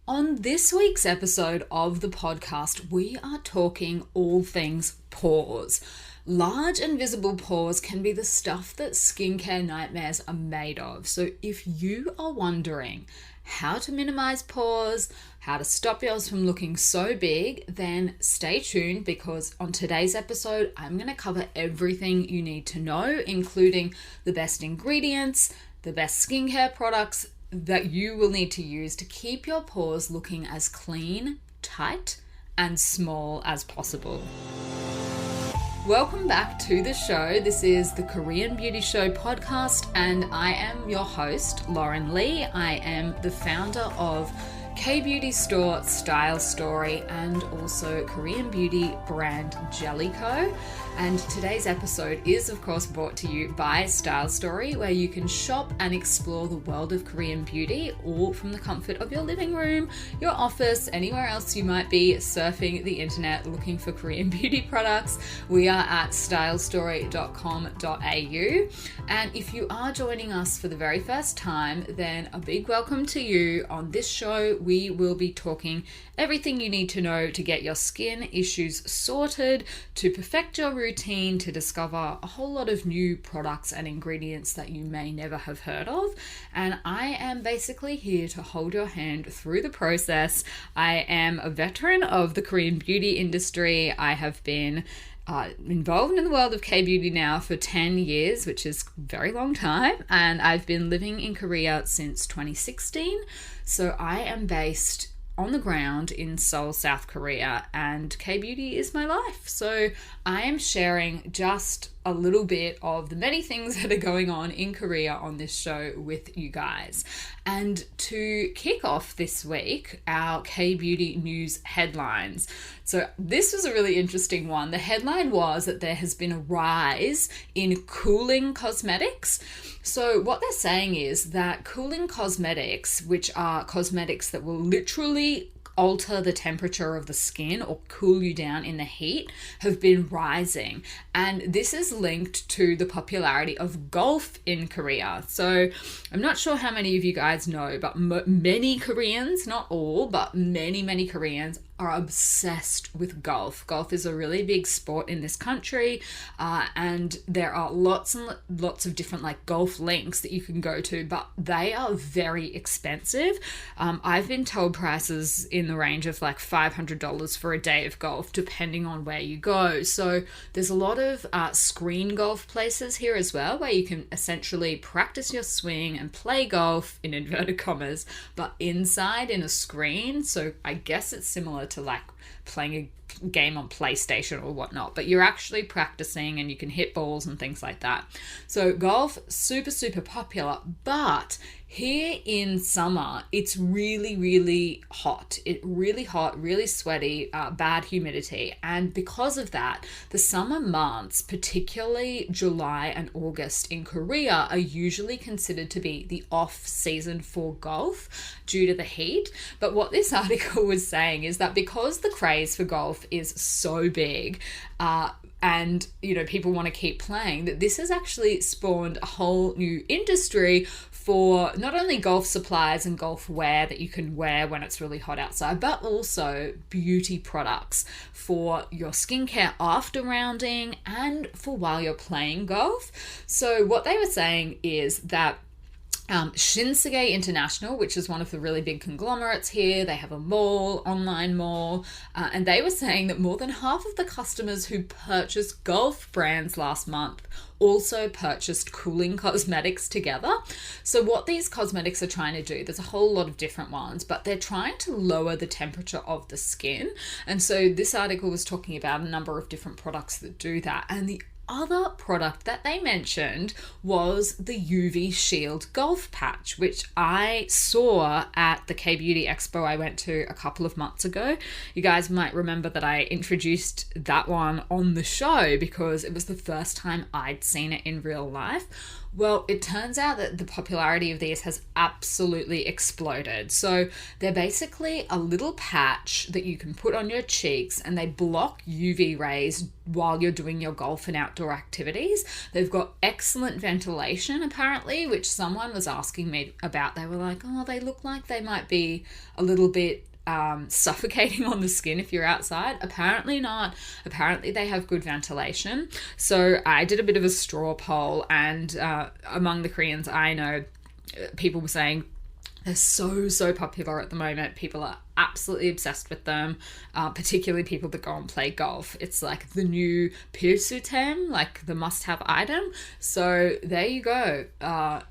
On this week's episode of the podcast, we are talking all things pores. Large and visible pores can be the stuff that skincare nightmares are made of. So if you are wondering how to minimize pores, how to stop yours from looking so big, then stay tuned because on today's episode, I'm going to cover everything you need to know, including the best ingredients, the best skincare products that you will need to use to keep your pores looking as clean, tight, and small as possible. Welcome back to the show. This is the Korean Beauty Show podcast, and I am your host, Lauren Lee. I am the founder of K-Beauty Store Style Story and also Korean beauty brand Jellico. And today's episode is, of course, brought to you by Style Story, where you can shop and explore the world of Korean beauty, all from the comfort of your living room, your office, anywhere else you might be surfing the internet looking for Korean beauty products. We are at stylestory.com.au. And if you are joining us for the very first time, then a big welcome to you. On this show, we will be talking everything you need to know to get your skin issues sorted, to perfect your routine, to discover a whole lot of new products and ingredients that you may never have heard of. And I am basically here to hold your hand through the process. I am a veteran of the Korean beauty industry. I have been involved in the world of K-beauty now for 10 years, which is a very long time. And I've been living in Korea since 2016. So I am based on the ground in Seoul, South Korea, and K-beauty is my life. So I am sharing just a little bit of the many things that are going on in Korea on this show with you guys. And to kick off this week, our K-beauty news headlines. So this was a really interesting one. The headline was that there has been a rise in cooling cosmetics. So what they're saying is that cooling cosmetics, which are cosmetics that will literally alter the temperature of the skin or cool you down in the heat, have been rising. And this is linked to the popularity of golf in Korea. So I'm not sure how many of you guys know, but many Koreans, not all, but many Koreans are obsessed with golf. Golf is a really big sport in this country, and there are lots and lots of different golf links that you can go to, but they are very expensive. I've been told prices in the range of $500 for a day of golf, depending on where you go. So there's a lot of screen golf places here as well, where you can essentially practice your swing and play golf in inverted commas, but inside in a screen. So I guess it's similar to playing a game on PlayStation or whatnot, but you're actually practicing and you can hit balls and things like that. So golf, super popular, but here in summer, it's really hot. Really hot, really sweaty, bad humidity. And because of that, the summer months, particularly July and August in Korea, are usually considered to be the off season for golf due to the heat. But what this article was saying is that because the craze for golf is so big, and people want to keep playing, that this has actually spawned a whole new industry for not only golf supplies and golf wear that you can wear when it's really hot outside, but also beauty products for your skincare after rounding and for while you're playing golf. So what they were saying is that Shinsegae International, which is one of the really big conglomerates here, they have a mall, online mall, and they were saying that more than half of the customers who purchased golf brands last month also purchased cooling cosmetics together. So what these cosmetics are trying to do, there's a whole lot of different ones, but they're trying to lower the temperature of the skin. And so this article was talking about a number of different products that do that. And the other product that they mentioned was the UV Shield Golf Patch, which I saw at the K-Beauty Expo I went to a couple of months ago. You guys might remember that I introduced that one on the show because it was the first time I'd seen it in real life. Well, it turns out that the popularity of these has absolutely exploded. So they're basically a little patch that you can put on your cheeks, and they block UV rays while you're doing your golf and outdoor activities. They've got excellent ventilation, apparently, which someone was asking me about. They were like, oh, they look like they might be a little bit suffocating on the skin if you're outside. Apparently not. Apparently they have good ventilation. So I did a bit of a straw poll, and among the Koreans I know, people were saying they're so popular at the moment. People are absolutely obsessed with them, particularly people that go and play golf. It's like the new 필수템, like the must-have item. So there you go.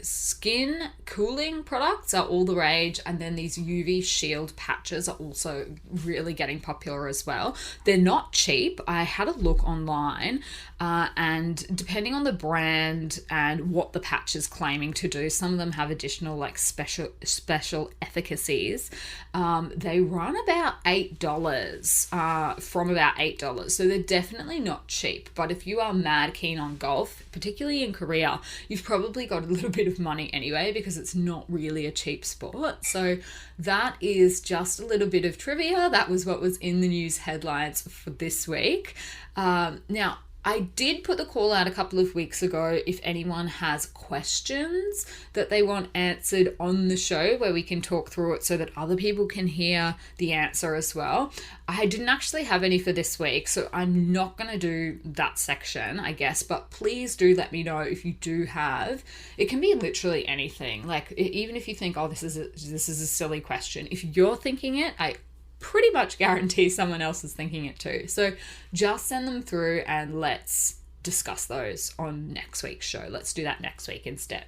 Skin cooling products are all the rage, and then these UV shield patches are also really getting popular as well. They're not cheap. I had a look online, and depending on the brand and what the patch is claiming to do, some of them have additional like special efficacies. They run about $8, from about $8. So they're definitely not cheap. But if you are mad keen on golf, particularly in Korea, you've probably got a little bit of money anyway, because it's not really a cheap sport. So that is just a little bit of trivia. That was what was in the news headlines for this week. Now, I did put the call out a couple of weeks ago if anyone has questions that they want answered on the show, where we can talk through it so that other people can hear the answer as well. I didn't actually have any for this week, so I'm not going to do that section, I guess, but please do let me know if you do have. It can be literally anything. Like, even if you think, oh, this is a silly question. If you're thinking it, I pretty much guarantee someone else is thinking it too. So just send them through and let's discuss those on next week's show. Let's do that next week instead.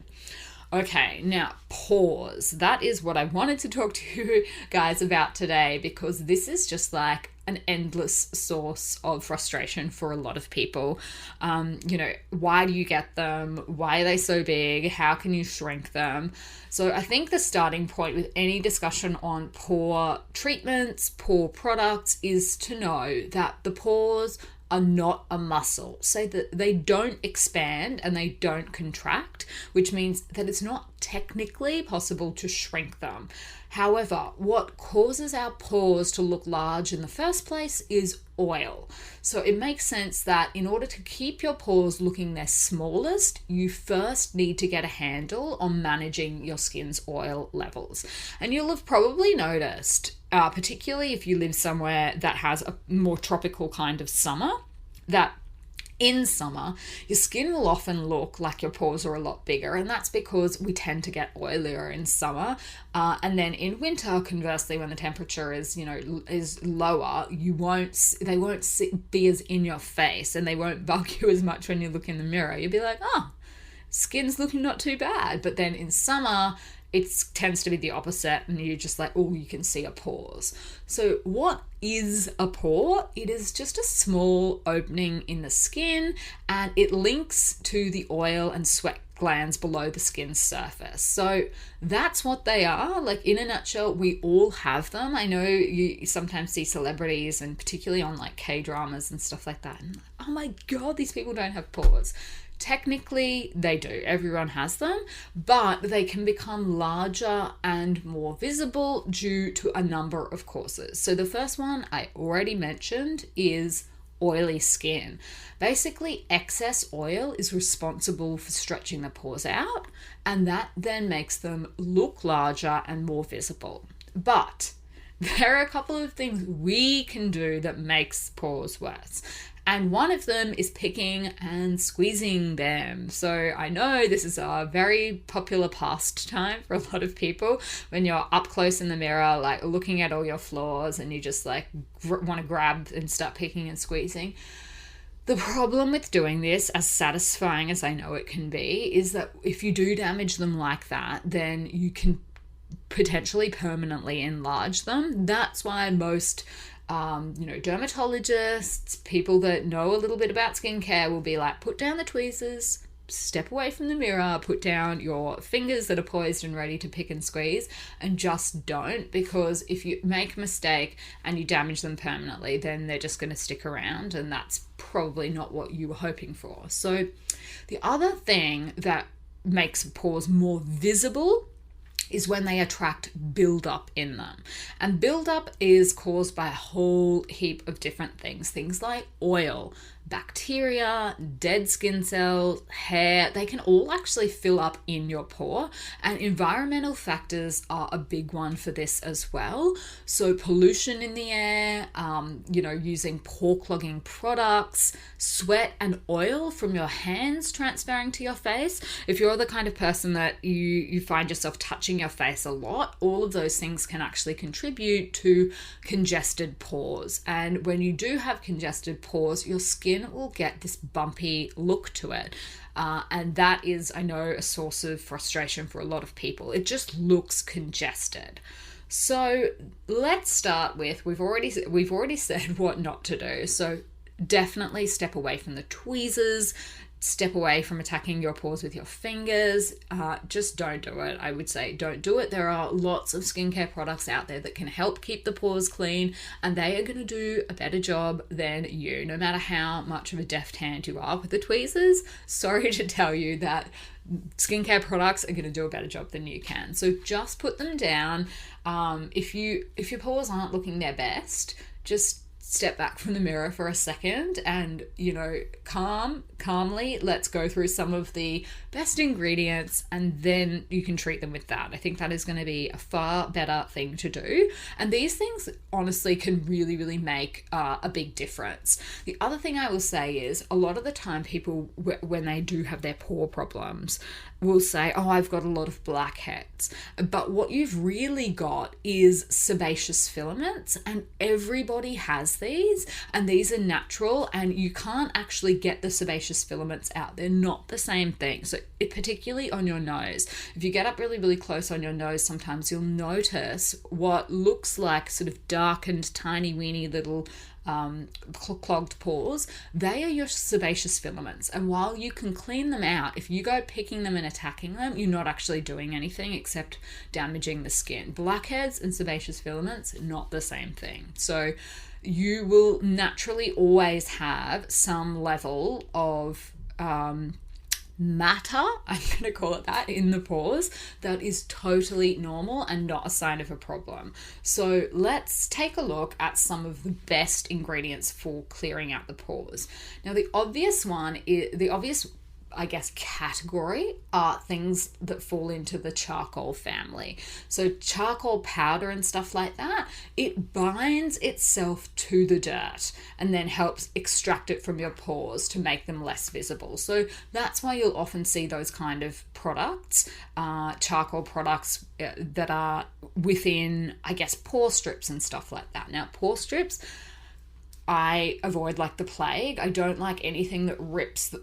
Okay, now pores. That is what I wanted to talk to you guys about today, because this is just like an endless source of frustration for a lot of people. Why do you get them? Why are they so big? How can you shrink them? So I think the starting point with any discussion on pore treatments, pore products, is to know that the pores are not a muscle. So that they don't expand and they don't contract, which means that it's not technically possible to shrink them. However, what causes our pores to look large in the first place is oil. So it makes sense that in order to keep your pores looking their smallest, you first need to get a handle on managing your skin's oil levels. And you'll have probably noticed, particularly if you live somewhere that has a more tropical kind of summer, that in summer, your skin will often look like your pores are a lot bigger, and that's because we tend to get oilier in summer. And then in winter, conversely, when the temperature is lower, they won't be as in your face, and they won't bug you as much when you look in the mirror. You'll be like, oh, skin's looking not too bad. But then in summer, it tends to be the opposite, and you're just like, oh, you can see your pores. So what is a pore? It is just a small opening in the skin, and it links to the oil and sweat glands below the skin's surface. So that's what they are. Like, in a nutshell, we all have them. I know you sometimes see celebrities, and particularly on like K-dramas and stuff like that, and oh my God, these people don't have pores. Technically, they do. Everyone has them, but they can become larger and more visible due to a number of causes. So the first one I already mentioned is oily skin. Basically, excess oil is responsible for stretching the pores out, and that then makes them look larger and more visible. But there are a couple of things we can do that makes pores worse. And one of them is picking and squeezing them. So I know this is a very popular pastime for a lot of people when you're up close in the mirror, like looking at all your flaws, and you just like want to grab and start picking and squeezing. The problem with doing this, as satisfying as I know it can be, is that if you do damage them like that, then you can potentially permanently enlarge them. That's why most dermatologists, people that know a little bit about skincare will be like, put down the tweezers, step away from the mirror, put down your fingers that are poised and ready to pick and squeeze, and just don't, because if you make a mistake and you damage them permanently, then they're just going to stick around, and that's probably not what you were hoping for. So the other thing that makes pores more visible is when they attract buildup in them. And buildup is caused by a whole heap of different things like oil, bacteria, dead skin cells, hair. They can all actually fill up in your pore, and environmental factors are a big one for this as well. So pollution in the air, using pore clogging products, sweat and oil from your hands transferring to your face. If you're the kind of person that you find yourself touching your face a lot, all of those things can actually contribute to congested pores. And when you do have congested pores, your skin will get this bumpy look to it. And that is, I know, a source of frustration for a lot of people. It just looks congested. So let's start with, we've already said what not to do. So definitely step away from the tweezers, step away from attacking your pores with your fingers. Just don't do it. I would say don't do it. There are lots of skincare products out there that can help keep the pores clean, and they are going to do a better job than you, no matter how much of a deft hand you are with the tweezers. Sorry to tell you that skincare products are going to do a better job than you can. So just put them down. If your pores aren't looking their best, just step back from the mirror for a second and, calmly, let's go through some of the best ingredients, and then you can treat them with that. I think that is going to be a far better thing to do. And these things honestly can really, really make a big difference. The other thing I will say is a lot of the time people, when they do have their pore problems, will say, oh, I've got a lot of blackheads. But what you've really got is sebaceous filaments, and everybody has these, and these are natural, and you can't actually get the sebaceous filaments out. They're not the same thing. So particularly on your nose, if you get up really, really close on your nose, sometimes you'll notice what looks like sort of darkened, tiny, weeny little clogged pores. They are your sebaceous filaments, and while you can clean them out, if you go picking them and attacking them, you're not actually doing anything except damaging the skin. Blackheads and sebaceous filaments, not the same thing. So you will naturally always have some level of matter, I'm going to call it that, in the pores. That is totally normal and not a sign of a problem. So let's take a look at some of the best ingredients for clearing out the pores. Now, the obvious category are things that fall into the charcoal family. So charcoal powder and stuff like that, it binds itself to the dirt and then helps extract it from your pores to make them less visible. So that's why you'll often see those kind of products, charcoal products that are within, pore strips and stuff like that. Now, pore strips, I avoid like the plague. I don't like anything that rips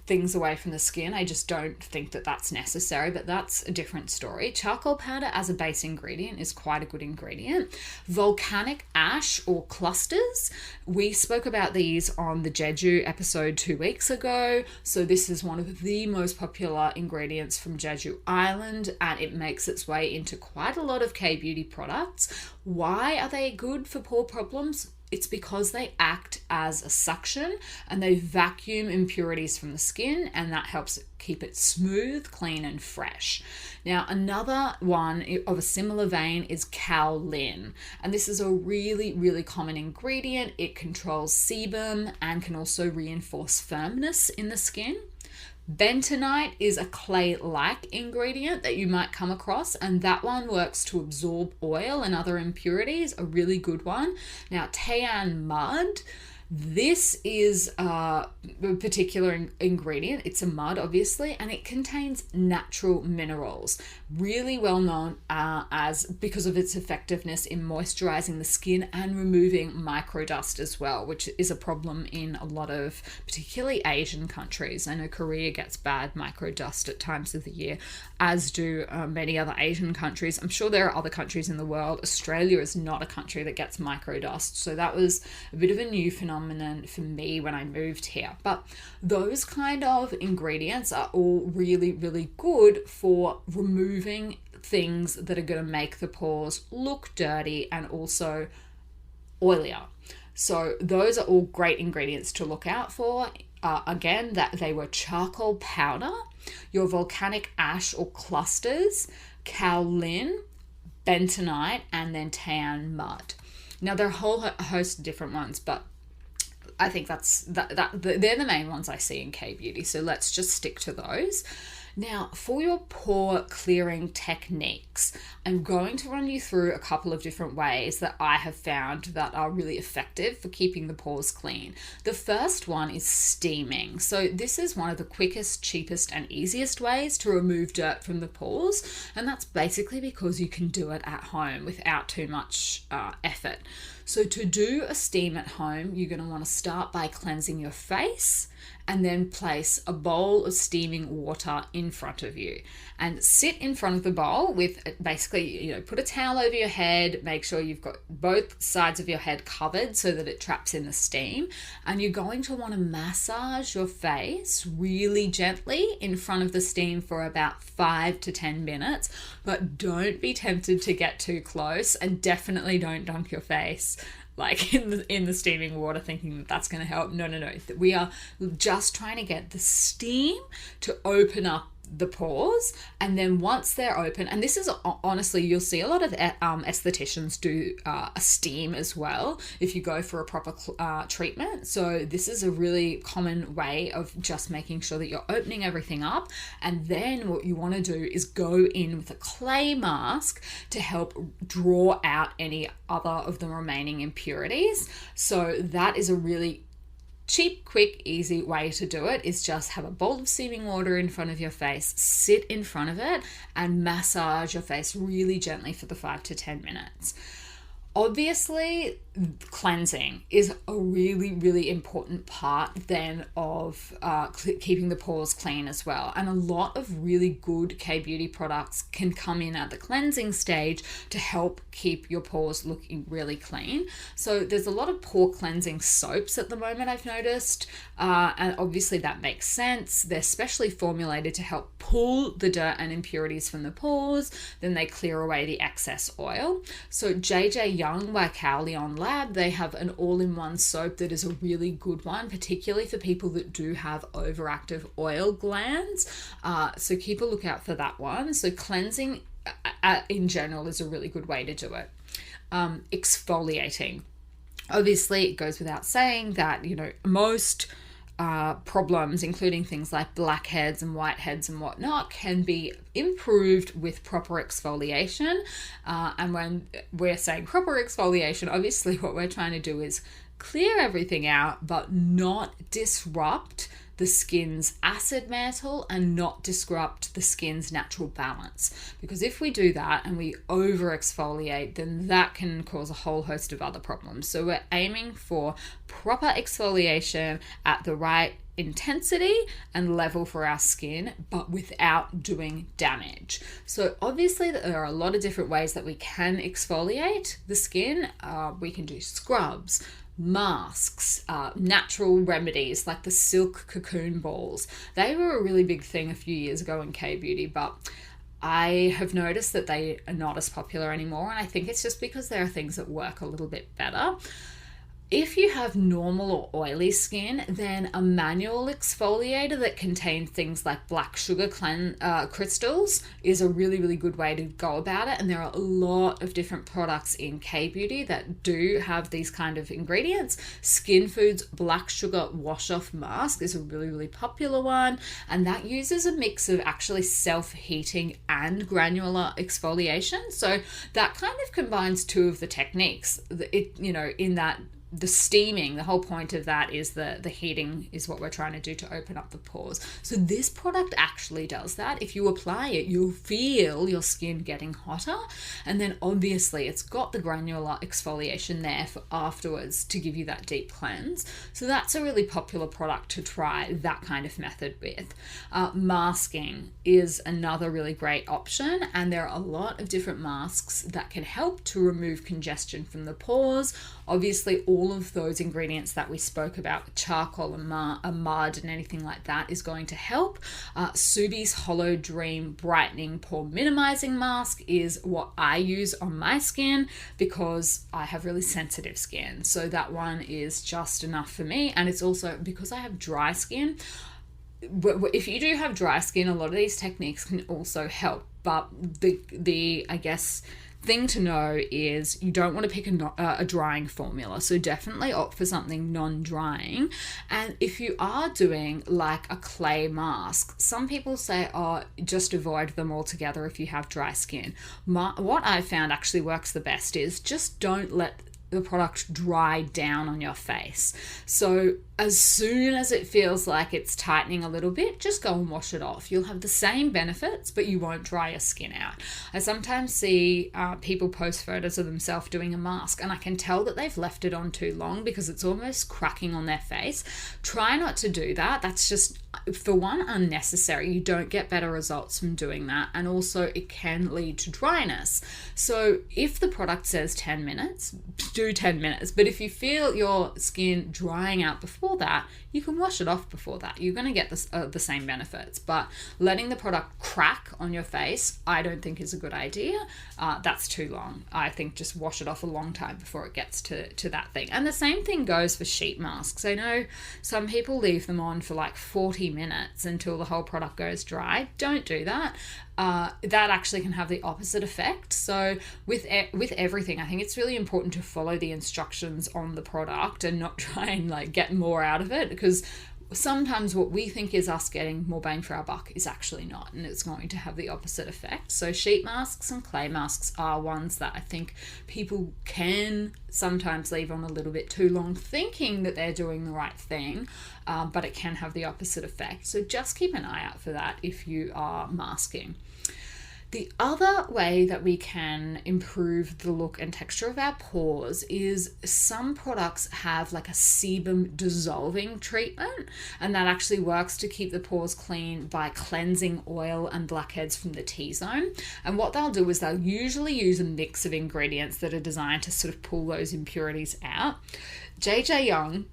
things away from the skin. I just don't think that that's necessary, but that's a different story. Charcoal powder as a base ingredient is quite a good ingredient. Volcanic ash or clusters, we spoke about these on the Jeju episode 2 weeks ago. So this is one of the most popular ingredients from Jeju Island, and it makes its way into quite a lot of K-beauty products. Why are they good for pore problems? It's because they act as a suction and they vacuum impurities from the skin, and that helps keep it smooth, clean, and fresh. Now, another one of a similar vein is kaolin, and this is a really, really common ingredient. It controls sebum and can also reinforce firmness in the skin. Bentonite is a clay-like ingredient that you might come across, and that one works to absorb oil and other impurities, a really good one. Now, Taean mud, this is a particular ingredient. It's a mud, obviously, and it contains natural minerals. Really well known because of its effectiveness in moisturizing the skin and removing microdust as well, which is a problem in a lot of particularly Asian countries. I know Korea gets bad microdust at times of the year, as do many other Asian countries. I'm sure there are other countries in the world. Australia is not a country that gets microdust, so that was a bit of a new phenomenon for me when I moved here. But those kind of ingredients are all really, really good for removing things that are going to make the pores look dirty and also oilier. So those are all great ingredients to look out for. again, that they were charcoal powder, your volcanic ash or clusters, kaolin, bentonite, and then tan mud. Now, there are a whole host of different ones, but I think they're the main ones I see in K-beauty. So let's just stick to those. Now, for your pore clearing techniques, I'm going to run you through a couple of different ways that I have found that are really effective for keeping the pores clean. The first one is steaming. So this is one of the quickest, cheapest, and easiest ways to remove dirt from the pores. And that's basically because you can do it at home without too much effort. So to do a steam at home, you're going to want to start by cleansing your face and then place a bowl of steaming water in front of you and sit in front of the bowl with basically, put a towel over your head, make sure you've got both sides of your head covered so that it traps in the steam. And you're going to want to massage your face really gently in front of the steam for about 5 to 10 minutes, but don't be tempted to get too close, and definitely don't dunk your face like in the steaming water thinking that that's going to help. No. We are just trying to get the steam to open up the pores, and then once they're open, and this is honestly, you'll see a lot of estheticians do a steam as well if you go for a proper treatment. So this is a really common way of just making sure that you're opening everything up. And then what you want to do is go in with a clay mask to help draw out any other of the remaining impurities. So that is a really cheap, quick, easy way to do it, is just have a bowl of steaming water in front of your face, sit in front of it, and massage your face really gently for the 5 to 10 minutes. Obviously, cleansing is a really, really important part then of keeping the pores clean as well. And a lot of really good K-beauty products can come in at the cleansing stage to help keep your pores looking really clean. So there's a lot of pore cleansing soaps at the moment, I've noticed. And obviously that makes sense. They're specially formulated to help pull the dirt and impurities from the pores. Then they clear away the excess oil. So JJ Young by Cowley Lab, they have an all-in-one soap that is a really good one, particularly for people that do have overactive oil glands. So keep a lookout for that one. So cleansing in general is a really good way to do it. Exfoliating. Obviously, it goes without saying that, most problems, including things like blackheads and whiteheads and whatnot, can be improved with proper exfoliation. And when we're saying proper exfoliation, obviously what we're trying to do is clear everything out, but not disrupt the skin's acid mantle and not disrupt the skin's natural balance. Because if we do that and we over exfoliate, then that can cause a whole host of other problems. So we're aiming for proper exfoliation at the right intensity and level for our skin, but without doing damage. So obviously there are a lot of different ways that we can exfoliate the skin. We can do scrubs, masks, natural remedies like the silk cocoon balls. They were a really big thing a few years ago in K-beauty, but I have noticed that they are not as popular anymore, and I think it's just because there are things that work a little bit better. If you have normal or oily skin, then a manual exfoliator that contains things like black sugar crystals is a really, really good way to go about it. And there are a lot of different products in K-beauty that do have these kind of ingredients. Skin Food's black sugar wash-off mask is a really, really popular one. And that uses a mix of actually self-heating and granular exfoliation. So that kind of combines two of the techniques. In that the steaming, the whole point of that is the heating is what we're trying to do to open up the pores. So this product actually does that. If you apply it, you'll feel your skin getting hotter. And then obviously it's got the granular exfoliation there for afterwards to give you that deep cleanse. So that's a really popular product to try that kind of method with. Masking is another really great option. And there are a lot of different masks that can help to remove congestion from the pores. Obviously, all all of those ingredients that we spoke about, charcoal and mud and anything like that, is going to help. Subi's Hollow Dream Brightening Pore Minimizing Mask is what I use on my skin because I have really sensitive skin. So that one is just enough for me. And it's also because I have dry skin. If you do have dry skin, a lot of these techniques can also help. But the I guess thing to know is you don't want to pick a drying formula. So definitely opt for something non-drying. And if you are doing like a clay mask, some people say, oh, just avoid them altogether if you have dry skin. What I found actually works the best is just don't let the product dry down on your face. So as soon as it feels like it's tightening a little bit, just go and wash it off. You'll have the same benefits, but you won't dry your skin out. I sometimes see people post photos of themselves doing a mask, and I can tell that they've left it on too long because it's almost cracking on their face. Try not to do that. That's just, for one, unnecessary. You don't get better results from doing that, and also it can lead to dryness. So if the product says 10 minutes, do 10 minutes. But if you feel your skin drying out before that, you can wash it off before that. You're going to get the same benefits. But letting the product crack on your face, I don't think is a good idea. That's too long. I think just wash it off a long time before it gets to that thing. And the same thing goes for sheet masks. I know some people leave them on for like 40 minutes until the whole product goes dry. Don't do that. That actually can have the opposite effect. So with everything, I think it's really important to follow the instructions on the product and not try and like get more out of it, because sometimes what we think is us getting more bang for our buck is actually not, and it's going to have the opposite effect. So sheet masks and clay masks are ones that I think people can sometimes leave on a little bit too long thinking that they're doing the right thing, but it can have the opposite effect. So just keep an eye out for that if you are masking. The other way that we can improve the look and texture of our pores is some products have like a sebum dissolving treatment, and that actually works to keep the pores clean by cleansing oil and blackheads from the T-zone. And what they'll do is they'll usually use a mix of ingredients that are designed to sort of pull those impurities out. JJ Young,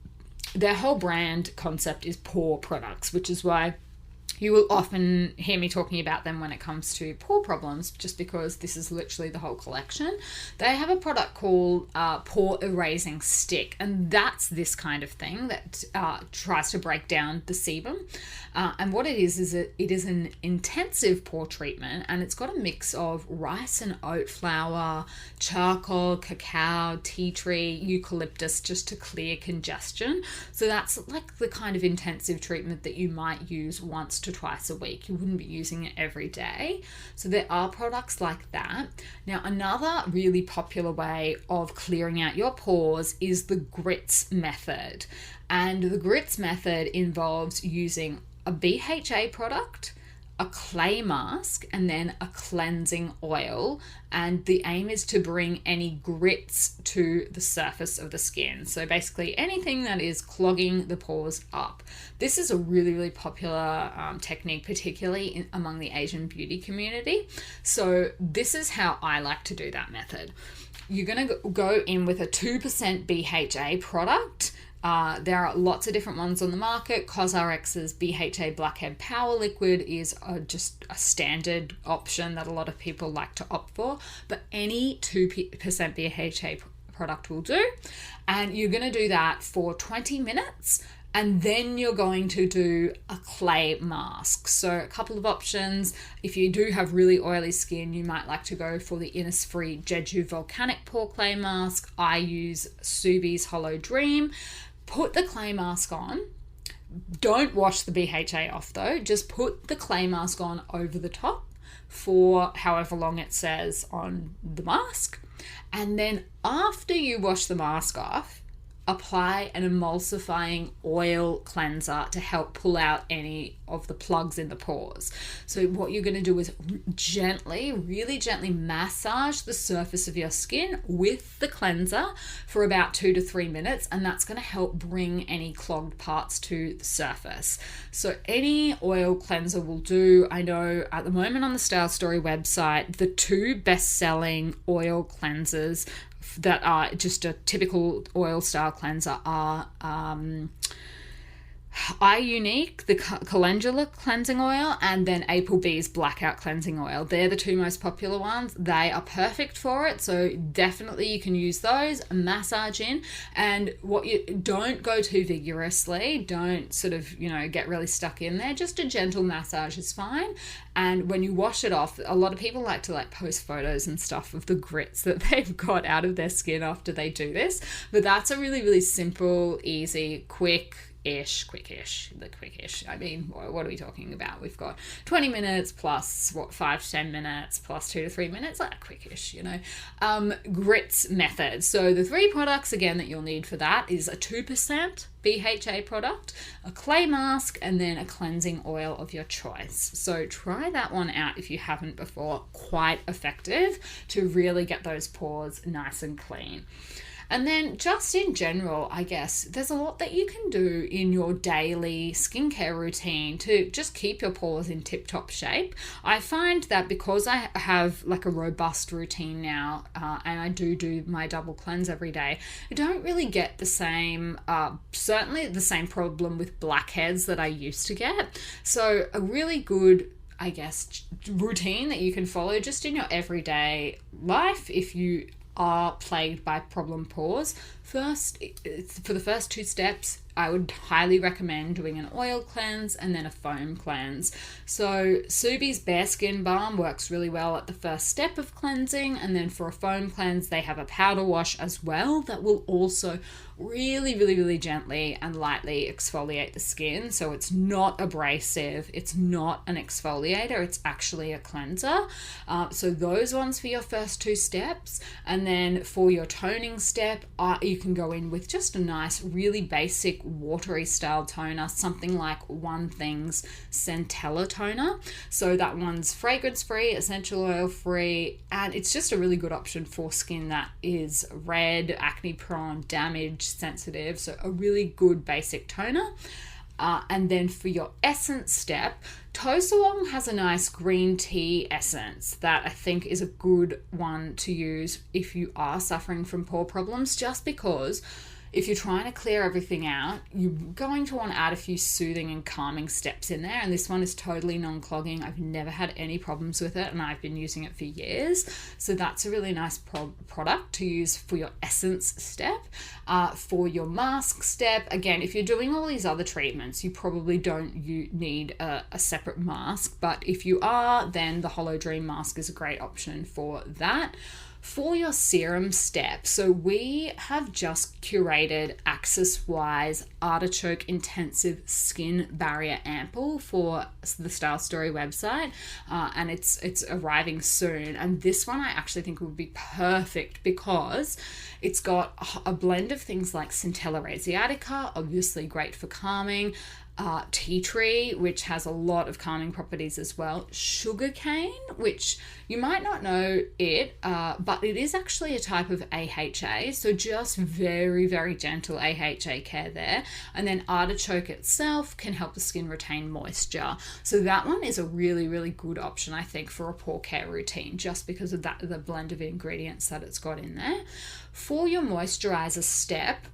their whole brand concept is pore products, which is why you will often hear me talking about them when it comes to pore problems, just because this is literally the whole collection. They have a product called Pore Erasing Stick, and that's this kind of thing that tries to break down the sebum. And what it is it is an intensive pore treatment, and it's got a mix of rice and oat flour, charcoal, cacao, tea tree, eucalyptus, just to clear congestion. So that's like the kind of intensive treatment that you might use once to twice a week. You wouldn't be using it every day. So there are products like that. Now, another really popular way of clearing out your pores is the grits method. And the grits method involves using a BHA product, a clay mask, and then a cleansing oil. And the aim is to bring any grits to the surface of the skin. So basically anything that is clogging the pores up. This is a really, really popular technique, particularly among the Asian beauty community. So this is how I like to do that method. You're going to go in with a 2% BHA product. There are lots of different ones on the market. CosRx's BHA Blackhead Power Liquid is just a standard option that a lot of people like to opt for, but any 2% BHA product will do. And you're going to do that for 20 minutes. And then you're going to do a clay mask. So a couple of options. If you do have really oily skin, you might like to go for the Innisfree Jeju Volcanic Pore Clay Mask. I use Subi's Hollow Dream. Put the clay mask on. Don't wash the BHA off though. Just put the clay mask on over the top for however long it says on the mask. And then after you wash the mask off, apply an emulsifying oil cleanser to help pull out any of the plugs in the pores. So what you're going to do is really gently massage the surface of your skin with the cleanser for about 2 to 3 minutes, and that's going to help bring any clogged parts to the surface. So any oil cleanser will do. I know at the moment on the Style Story website, the 2 best-selling oil cleansers that are just a typical oil style cleanser are Unique, the calendula cleansing oil, and then Applebee's blackout cleansing oil. They're the two most popular ones. They are perfect for it, so definitely you can use those. Massage in, and don't go too vigorously. Don't sort of get really stuck in there. Just a gentle massage is fine. And when you wash it off, a lot of people like to post photos and stuff of the grits that they've got out of their skin after they do this. But that's a really, really simple, easy, quickish. I mean, what are we talking about? We've got 20 minutes plus 5 to 10 minutes plus 2 to 3 minutes, quickish, grits method. So the 3 products again that you'll need for that is a 2% BHA product, a clay mask, and then a cleansing oil of your choice. So try that one out if you haven't before. Quite effective to really get those pores nice and clean. And then just in general, I guess, there's a lot that you can do in your daily skincare routine to just keep your pores in tip-top shape. I find that because I have a robust routine now, and I do my double cleanse every day, I don't really get the same, certainly the same problem with blackheads that I used to get. So a really good, I guess, routine that you can follow just in your everyday life if you are plagued by problem pores. First, for the first 2 steps, I would highly recommend doing an oil cleanse and then a foam cleanse. So Subi's Bare Skin Balm works really well at the first step of cleansing, and then for a foam cleanse they have a powder wash as well that will also really, really, really gently and lightly exfoliate the skin. So it's not abrasive, it's not an exfoliator, it's actually a cleanser. So those ones for your first 2 steps, and then for your toning step, you can go in with just a nice, really basic watery style toner, something like One Thing's Centella toner. So that one's fragrance free, essential oil free, and it's just a really good option for skin that is red, acne prone, damaged, sensitive. So a really good basic toner. And then for your essence step, Tosalong has a nice green tea essence that I think is a good one to use if you are suffering from pore problems, just because if you're trying to clear everything out, you're going to want to add a few soothing and calming steps in there. And this one is totally non-clogging. I've never had any problems with it, and I've been using it for years. So that's a really nice product to use for your essence step. For your mask step, again, if you're doing all these other treatments, you probably don't need a separate mask. But if you are, then the Hollow Dream mask is a great option for that. For your serum step, so we have just curated Axis Wise Artichoke Intensive Skin Barrier Ampoule for the Style Story website, and it's arriving soon. And this one I actually think would be perfect because it's got a blend of things like Centella rasiatica, obviously great for calming, tea tree, which has a lot of calming properties as well, sugarcane, which you might not know it, but it is actually a type of AHA, so just very, very gentle AHA care there. And then artichoke itself can help the skin retain moisture. So that one is a really, really good option, I think, for a pore care routine, just because of the blend of ingredients that it's got in there. For your moisturizer step,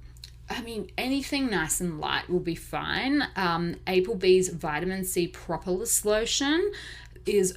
I mean, anything nice and light will be fine. Applebee's Vitamin C Propolis Lotion is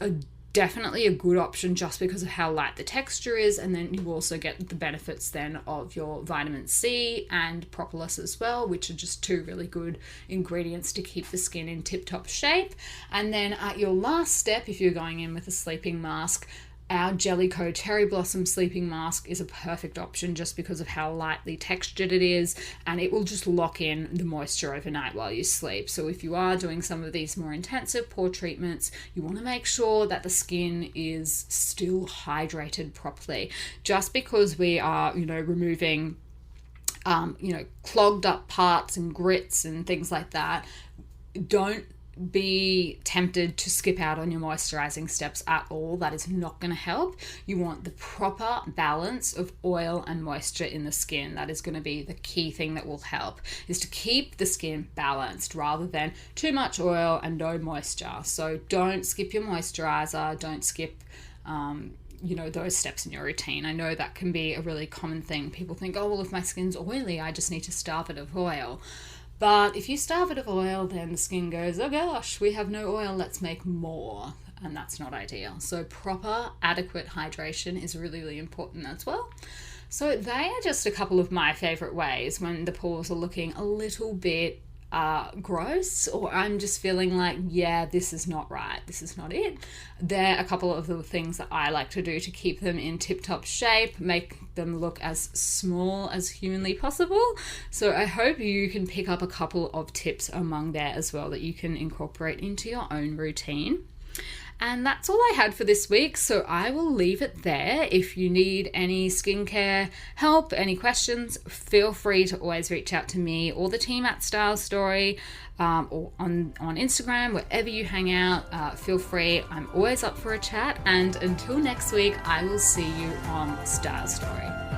definitely a good option just because of how light the texture is, and then you also get the benefits then of your vitamin C and propolis as well, which are just 2 really good ingredients to keep the skin in tip-top shape. And then at your last step, if you're going in with a sleeping mask, our Jellicoe Cherry Blossom Sleeping Mask is a perfect option just because of how lightly textured it is, and it will just lock in the moisture overnight while you sleep. So if you are doing some of these more intensive pore treatments, you want to make sure that the skin is still hydrated properly. Just because we are, removing, clogged up parts and grits and things like that, don't be tempted to skip out on your moisturizing steps at all. That is not going to help. You want the proper balance of oil and moisture in the skin. That is going to be the key thing that will help, is to keep the skin balanced rather than too much oil and no moisture. So don't skip your moisturizer, don't skip those steps in your routine. I know that can be a really common thing. People think, oh, well, if my skin's oily, I just need to starve it of oil. But if you starve it of oil, then the skin goes, oh gosh, we have no oil, let's make more. And that's not ideal. So proper, adequate hydration is really, really important as well. So they are just a couple of my favorite ways when the pores are looking a little bit gross, or I'm just feeling like, yeah, this is not right, this is not it. They're a couple of the things that I like to do to keep them in tip-top shape, make them look as small as humanly possible. So I hope you can pick up a couple of tips among there as well that you can incorporate into your own routine. And that's all I had for this week, so I will leave it there. If you need any skincare help, any questions, feel free to always reach out to me or the team at Style Story, or on Instagram, wherever you hang out. Feel free. I'm always up for a chat. And until next week, I will see you on Style Story.